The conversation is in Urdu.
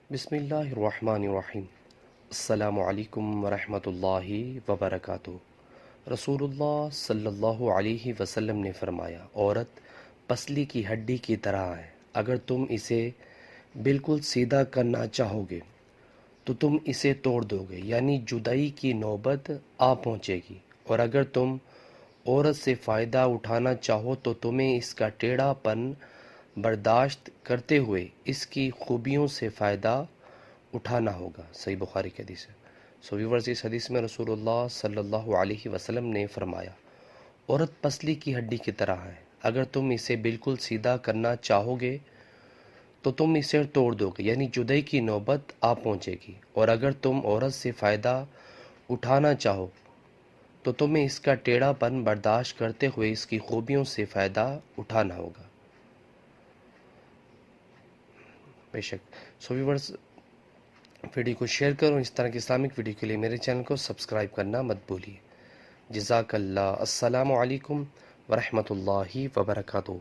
بسم اللہ الرحمن الرحیم۔ السلام علیکم ورحمۃ اللہ وبرکاتہ۔ رسول اللہ صلی اللہ علیہ وسلم نے فرمایا، عورت پسلی کی ہڈی کی طرح ہے، اگر تم اسے بالکل سیدھا کرنا چاہو گے تو تم اسے توڑ دو گے، یعنی جدائی کی نوبت آ پہنچے گی، اور اگر تم عورت سے فائدہ اٹھانا چاہو تو تمہیں اس کا ٹیڑھا پن برداشت کرتے ہوئے اس کی خوبیوں سے فائدہ اٹھانا ہوگا۔ صحیح بخاری کی حدیث ہے۔ ویورز، اس حدیث میں رسول اللہ صلی اللہ علیہ وسلم نے فرمایا، عورت پسلی کی ہڈی کی طرح ہے، اگر تم اسے بالکل سیدھا کرنا چاہو گے تو تم اسے توڑ دو گے، یعنی جدائی کی نوبت آ پہنچے گی، اور اگر تم عورت سے فائدہ اٹھانا چاہو تو تمہیں اس کا ٹیڑھا پن برداشت کرتے ہوئے اس کی خوبیوں سے فائدہ اٹھانا ہوگا۔ بے شک ویورز، ویڈیو کو شیئر کرو۔ اس طرح کی اسلامک ویڈیو کے لیے میرے چینل کو سبسکرائب کرنا مت بھولیے۔ جزاک اللہ۔ السلام علیکم ورحمۃ اللہ وبرکاتہ۔